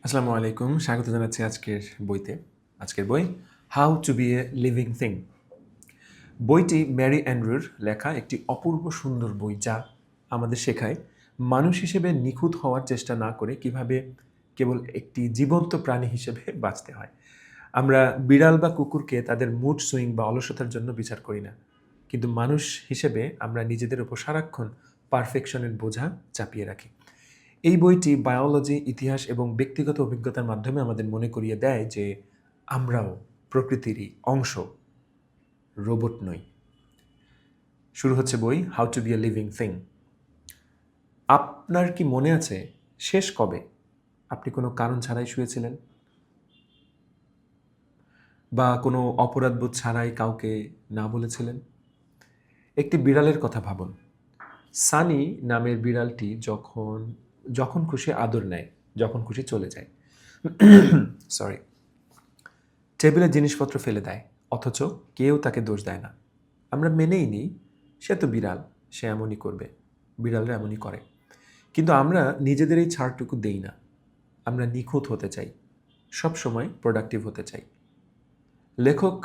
আসসালামু আলাইকুম, স্বাগত জানাচ্ছি আজকের বই how to be a living thing. বইটি ম্যারি অ্যান্ড্রুর লেখা একটি অপূর্ব সুন্দর বই, যা আমাদের শেখায় মানুষ হিসেবে নিখুঁত হওয়ার চেষ্টা না করে কিভাবে কেবল একটি জীবন্ত প্রাণী হিসেবে বাঁচতে হয়। আমরা বিড়াল বা কুকুরকে তাদের মুড সুইং বা অলসতার জন্য বিচার করি না, কিন্তু মানুষ হিসেবে আমরা নিজেদের উপর সারাক্ষণ পারফেকশনের বোঝা চাপিয়ে রাখি। এই বইটি বায়োলজি, ইতিহাস এবং ব্যক্তিগত অভিজ্ঞতার মাধ্যমে আমাদের মনে করিয়ে দেয় যে আমরাও প্রকৃতিরই অংশ, রোবট নই। শুরু হচ্ছে বই how to be a living thing. আপনার কি মনে আছে শেষ কবে আপনি কোনো কারণ ছাড়াই শুয়েছিলেন, বা কোনো অপরাধবোধ ছাড়াই কাউকে না বলেছিলেন? একটি বিড়ালের কথা ভাবুন। সানি নামের বিড়ালটি যখন যখন খুশি আদর নেয়, যখন খুশি চলে যায়। সরি। টেবিলের জিনিসপত্র ফেলে দেয়, অথচ কেউ তাকে দোষ দেয় না। আমরা মেনেই নিই, সে তো বিড়াল, সে এমনই করবে, বিড়ালরা এমনই করে। কিন্তু আমরা নিজেদের এই ছাড়টুকু দেই না। আমরা নিখুঁত হতে চাই, সব সময় প্রোডাক্টিভ হতে চাই। লেখক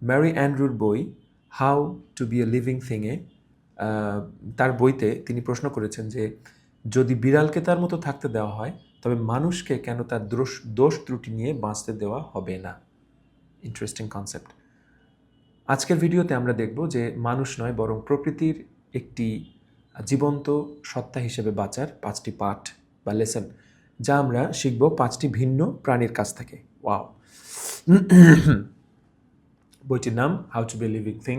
ম্যারি অ্যান্ড্রুর বই how to be a living থিংয়ে তার বইতে তিনি প্রশ্ন করেছেন যে যদি বিড়ালকে তার মতো থাকতে দেওয়া হয়, তবে মানুষকে কেন তার দোষ ত্রুটি নিয়ে বাঁচতে দেওয়া হবে না? Interesting concept. আজকের ভিডিওতে আমরা দেখব যে মানুষ নয়, বরং প্রকৃতির একটি জীবন্ত সত্তা হিসেবে বাঁচার 5টি পাঠ বা লেসন, যা আমরা শিখব 5টি ভিন্ন প্রাণীর কাছ থেকে। ওয়াও! বইটির নাম how to be a living thing.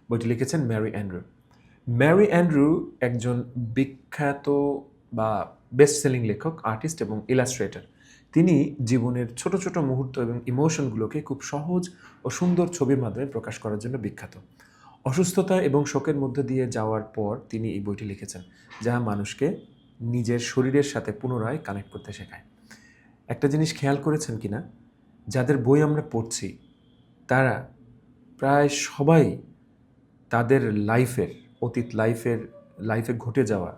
বইটি লিখেছেন ম্যারি অ্যান্ড্রু। ম্যারি অ্যান্ড্রু একজন বিখ্যাত বা বেস্ট সেলিং লেখক, আর্টিস্ট এবং ইলাস্ট্রেটর। তিনি জীবনের ছোট ছোট মুহূর্ত এবং ইমোশনগুলোকে খুব সহজ ও সুন্দর ছবির মাধ্যমে প্রকাশ করার জন্য বিখ্যাত। অসুস্থতা এবং শোকের মধ্যে দিয়ে যাওয়ার পর তিনি এই বইটি লিখেছেন, যা মানুষকে নিজের শরীরের সাথে পুনরায় কানেক্ট করতে শেখায়। একটা জিনিস খেয়াল করেছেন কিনা, যাদের বই আমরা পড়ছি তারা প্রায় সবাই তাদের লাইফে ঘটে যাওয়া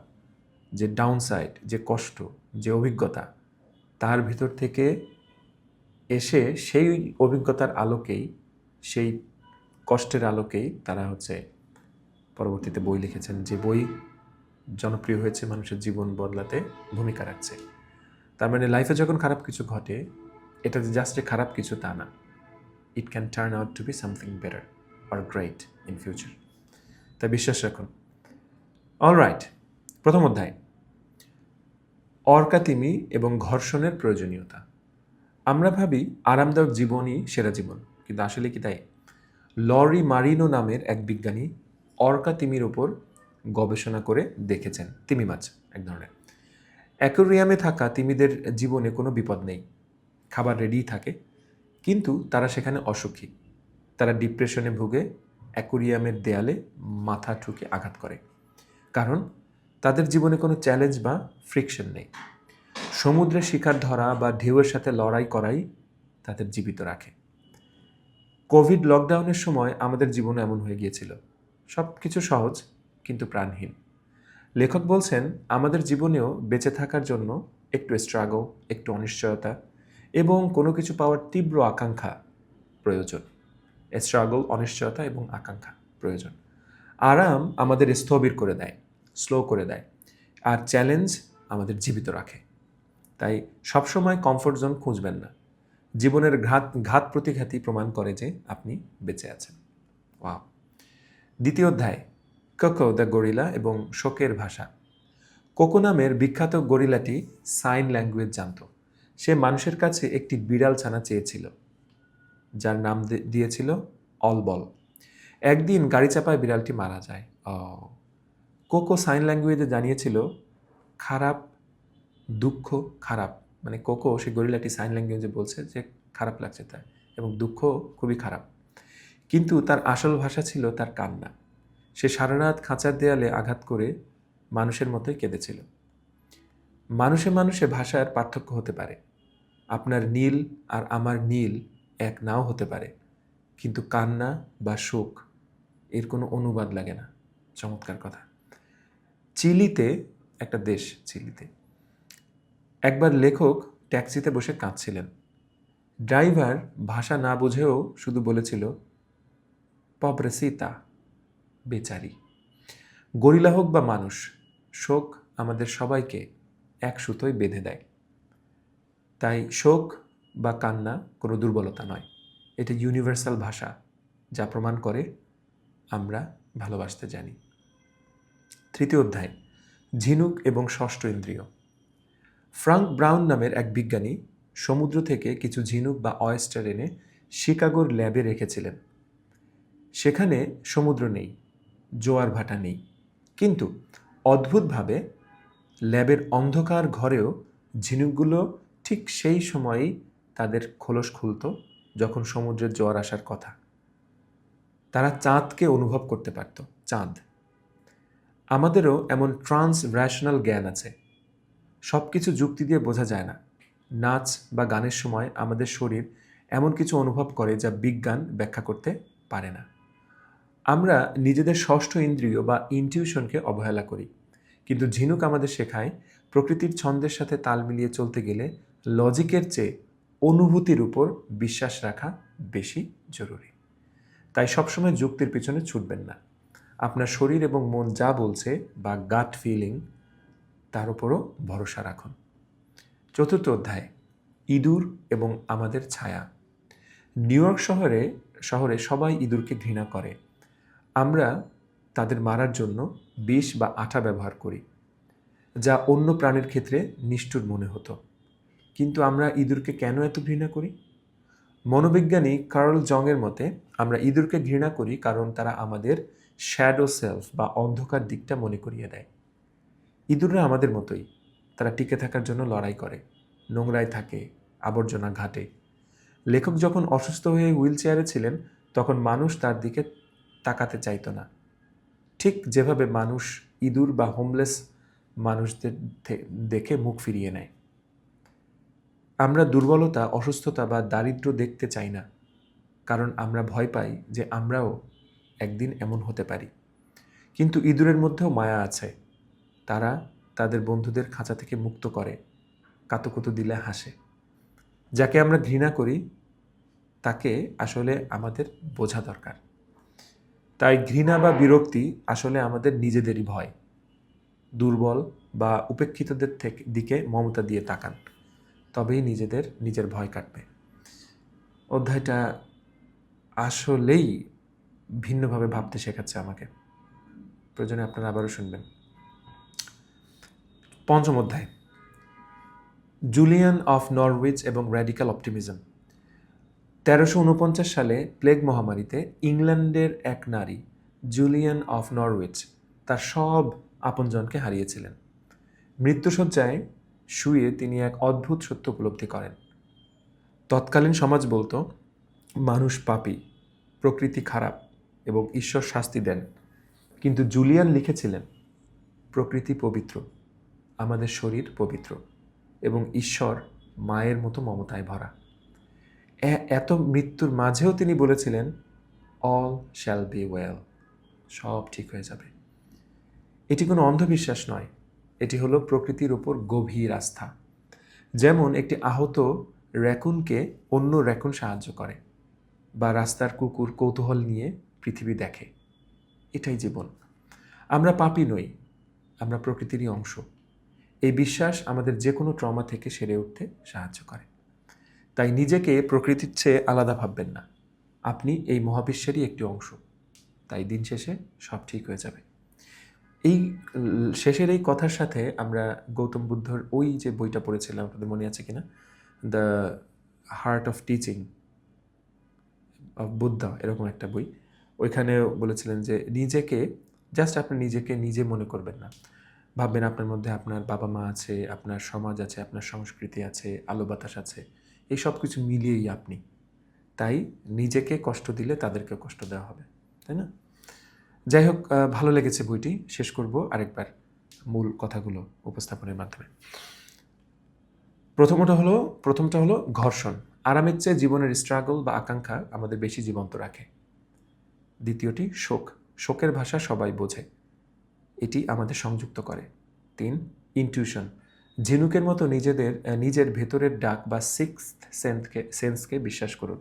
যে ডাউনসাইড, যে কষ্ট, যে অভিজ্ঞতা, তার ভিতর থেকে এসে সেই অভিজ্ঞতার আলোকেই, সেই কষ্টের আলোকেই তারা পরবর্তীতে বই লিখেছেন, যে বই জনপ্রিয় হয়েছে, মানুষের জীবন বদলাতে ভূমিকা রাখছে। তার মানে লাইফে যখন খারাপ কিছু ঘটে, এটা যে জাস্ট খারাপ কিছু তা না। It can turn out to be something better or great in future. তাই বিশ্বাস রাখুন। অলরাইট, প্রথম অধ্যায়, অর্কা তিমি এবং ঘর্ষণের প্রয়োজনীয়তা। আমরা ভাবি আরামদায়ক জীবনই সেরা জীবন, কিন্তু আসলে কি তাই? লরি মারিনো নামের এক বিজ্ঞানী অর্কা তিমির উপর গবেষণা করে দেখেছেন। তিমি মাছ এক ধরনের। অ্যাকোয়ারিয়ামে থাকা তিমিদের জীবনে কোনো বিপদ নেই, খাবার রেডিই থাকে, কিন্তু তারা সেখানে অসুখী। তারা ডিপ্রেশনে ভুগে অ্যাকোয়ারিয়ামের দেয়ালে মাথা ঠুকে আঘাত করে, কারণ তাদের জীবনে কোনো চ্যালেঞ্জ বা ফ্রিকশন নেই। সমুদ্রে শিকার ধরা বা ঢেউয়ের সাথে লড়াই করাই তাদের জীবিত রাখে। কোভিড লকডাউনের সময় আমাদের জীবন এমন হয়ে গিয়েছিল, সব কিছু সহজ কিন্তু প্রাণহীন। লেখক বলছেন আমাদের জীবনেও বেঁচে থাকার জন্য একটু স্ট্রাগল, একটু অনিশ্চয়তা এবং কোনো কিছু পাওয়ার তীব্র আকাঙ্ক্ষা প্রয়োজন। স্ট্রাগল, অনিশ্চয়তা এবং আকাঙ্ক্ষা প্রয়োজন। আরাম আমাদের স্থবির করে দেয়, স্লো করে দেয়, আর চ্যালেঞ্জ আমাদের জীবিত রাখে। তাই সবসময় কমফোর্ট জোন খুঁজবেন না। জীবনের ঘাত প্রতিঘাতই প্রমাণ করে যে আপনি বেঁচে আছেন। ওয়াও! দ্বিতীয় অধ্যায়, কোকো দ্য গরিলা এবং শোকের ভাষা। কোকো নামের বিখ্যাত গরিলাটি সাইন ল্যাঙ্গুয়েজ জানত। সে মানুষের কাছে একটি বিড়াল ছানা চেয়েছিল, যার নাম দিয়েছিল অলবল। একদিন গাড়ি চাপায় বিড়ালটি মারা যায়। কোকো সাইন ল্যাঙ্গুয়েজে জানিয়েছিল খারাপ, দুঃখ, খারাপ, মানে কোকো সে গরিলাটি সাইন ল্যাঙ্গুয়েজে বলছে যে খারাপ লাগছে তার, এবং দুঃখ খুবই খারাপ। কিন্তু তার আসল ভাষা ছিল তার কান্না। সে সারা রাত খাঁচার দেয়ালে আঘাত করে মানুষের মতোই কেঁদেছিল। মানুষে মানুষে ভাষার পার্থক্য হতে পারে। আপনার নীল আর আমার নীল এক নাও হতে পারে, কিন্তু কান্না বা শোক এর কোনো অনুবাদ লাগে না। চমৎকার কথা। চিলিতে, একটা দেশ চিলিতে, একবার লেখক ট্যাক্সিতে বসে কাঁদছিলেন। ড্রাইভার ভাষা না বুঝেও শুধু বলেছিল, পব্রেসিতা, বেচারি। গরিলা হোক বা মানুষ, শোক আমাদের সবাইকে এক সুতোয় বেঁধে দেয়। তাই শোক বা কান্না কোনো দুর্বলতা নয়, এটা ইউনিভার্সাল ভাষা যা প্রমাণ করে আমরা ভালোবাসতে জানি। তৃতীয় অধ্যায়, ঝিনুক এবং ষষ্ঠ ইন্দ্রিয়। ফ্রাঙ্ক ব্রাউন নামের এক বিজ্ঞানী সমুদ্র থেকে কিছু ঝিনুক বা অয়েস্টার এনে শিকাগোর ল্যাবে রেখেছিলেন। সেখানে সমুদ্র নেই, জোয়ার ভাটা নেই, কিন্তু অদ্ভুতভাবে ল্যাবের অন্ধকার ঘরেও ঝিনুকগুলো ঠিক সেই সময়েই তাদের খোলস খুলত যখন সমুদ্রের জোয়ার আসার কথা। তারা চাঁদকে অনুভব করতে পারত। চাঁদ। আমাদেরও এমন ট্রান্স র্যাশনাল জ্ঞান আছে। সব কিছু যুক্তি দিয়ে বোঝা যায় না। নাচ বা গানের সময় আমাদের শরীর এমন কিছু অনুভব করে যা বিজ্ঞান ব্যাখ্যা করতে পারে না। আমরা নিজেদের ষষ্ঠ ইন্দ্রিয় বা ইনটিউশনকে অবহেলা করি, কিন্তু ঝিনুক আমাদের শেখায় প্রকৃতির ছন্দের সাথে তাল মিলিয়ে চলতে গেলে লজিকের চেয়ে অনুভূতির উপর বিশ্বাস রাখা বেশি জরুরি। তাই সবসময় যুক্তির পিছনে ছুটবেন না। আপনার শরীর এবং মন যা বলছে বা গাট ফিলিং, তার উপরও ভরসা রাখুন। চতুর্থ অধ্যায়, ইঁদুর এবং আমাদের ছায়া। নিউ ইয়র্ক শহরে সবাই ইঁদুরকে ঘৃণা করে। আমরা তাদের মারার জন্য বিষ বা আঠা ব্যবহার করি, যা অন্য প্রাণীর ক্ষেত্রে নিষ্ঠুর মনে হতো। কিন্তু আমরা ইঁদুরকে কেন এত ঘৃণা করি? মনোবিজ্ঞানী কার্ল জংয়ের মতে আমরা ইঁদুরকে ঘৃণা করি কারণ তারা আমাদের শ্যাডো সেলফ বা অন্ধকার দিকটা মনে করিয়ে দেয়। ইঁদুররা আমাদের মতোই, তারা টিকে থাকার জন্য লড়াই করে, নোংরায় থাকে, আবর্জনা ঘাটে। লেখক যখন অসুস্থ হয়ে হুইল চেয়ারে ছিলেন তখন মানুষ তার দিকে তাকাতে চাইতো না, ঠিক যেভাবে মানুষ ইঁদুর বা হোমলেস মানুষদের দেখে মুখ ফিরিয়ে নেয়। আমরা দুর্বলতা, অসুস্থতা বা দারিদ্র্য দেখতে চাই না, কারণ আমরা ভয় পাই যে আমরাও একদিন এমন হতে পারি। কিন্তু ইঁদুরের মধ্যেও মায়া আছে। তারা তাদের বন্ধুদের খাঁচা থেকে মুক্ত করে, কাতুকুতু দিলে হাসে। যাকে আমরা ঘৃণা করি তাকে আসলে আমাদের বোঝা দরকার। তাই ঘৃণা বা বিরক্তি আসলে আমাদের নিজেদেরই ভয়। দুর্বল বা উপেক্ষিতদের দিকে মমতা দিয়ে তাকান, তবেই নিজের ভয় কাটবে। অধ্যায়টা আসলেই ভিন্নভাবে ভাবতে শেখাচ্ছে আমাকে। প্রয়োজনে আপনারা আবারও শুনবেন। পঞ্চম অধ্যায়, জুলিয়ান অফ নরউইচ এবং র্যাডিক্যাল অপটিমিজম। 1349 সালে প্লেগ মহামারীতে ইংল্যান্ডের এক নারী জুলিয়ান অফ নরউইচ তার সব আপনজনকে হারিয়েছিলেন। মৃত্যুশয্যায় শুয়ে তিনি এক অদ্ভুত সত্য উপলব্ধি করেন। তৎকালীন সমাজ বলতো মানুষ পাপী, প্রকৃতি খারাপ এবং ঈশ্বর শাস্তি দেন। কিন্তু জুলিয়ান লিখেছিলেন, প্রকৃতি পবিত্র, আমাদের শরীর পবিত্র এবং ঈশ্বর মায়ের মতো মমতায় ভরা। এত মৃত্যুর মাঝেও তিনি বলেছিলেন, অল শ্যাল বি ওয়েল, সব ঠিক হয়ে যাবে। এটি কোনো অন্ধবিশ্বাস নয়, এটি হলো প্রকৃতির উপর গভীর আস্থা। যেমন একটি আহত র্যাকুনকে অন্য র্যাকুন সাহায্য করে, বা রাস্তার কুকুর কৌতূহল নিয়ে পৃথিবী দেখে। এটাই জীবন। আমরা পাপী নই, আমরা প্রকৃতিরই অংশ। এই বিশ্বাস আমাদের যে কোনো ট্রমা থেকে সেরে উঠতে সাহায্য করে। তাই নিজেকে প্রকৃতির চেয়ে আলাদা ভাববেন না। আপনি এই মহাবিশ্বেরই একটি অংশ। তাই দিন শেষে সব ঠিক হয়ে যাবে। এই শেষের এই কথার সাথে আমরা গৌতম বুদ্ধর ওই যে বইটা পড়েছিলাম, আপনাদের মনে আছে কিনা, the heart of teaching of Buddha, এরকম একটা বই। ওইখানে বলেছিলেন যে আপনি নিজেকে নিজে মনে করবেন না। ভাববেন আপনার মধ্যে আপনার বাবা মা আছে, আপনার সমাজ আছে, আপনার সংস্কৃতি আছে, আলো বাতাস আছে, এই সব কিছু মিলিয়েই আপনি। তাই নিজেকে কষ্ট দিলে তাদেরকে কষ্ট দেওয়া হবে, তাই না? যাই হোক, ভালো লেগেছে বইটি। শেষ করব আরেকবার মূল কথাগুলো উপস্থাপনের মাধ্যমে। প্রথমটা হলো ঘর্ষণ। আরামের চেয়ে জীবনের স্ট্রাগল বা আকাঙ্ক্ষা আমাদের বেশি জীবন্ত রাখে। দ্বিতীয়টি শোকের ভাষা সবাই বোঝে, এটি আমাদের সংযুক্ত করে। 3, ইনটিউশন। ঝিনুকের মতো নিজের ভেতরের ডাক বা সেন্সকে বিশ্বাস করুন।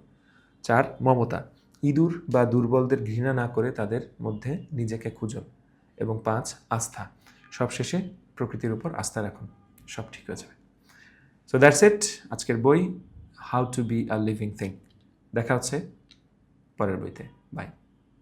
4 মমতা, ইঁদুর বা দুর্বলদের ঘৃণা না করে তাদের মধ্যে নিজেকে খুঁজুন। এবং 5 আস্থা, সবশেষে প্রকৃতির উপর আস্থা রাখুন, সব ঠিক হয়ে যাবে। সো দ্যাটস ইট, আজকের বই how to be a living thing. দেখা হচ্ছে পরের বইতে। বাই।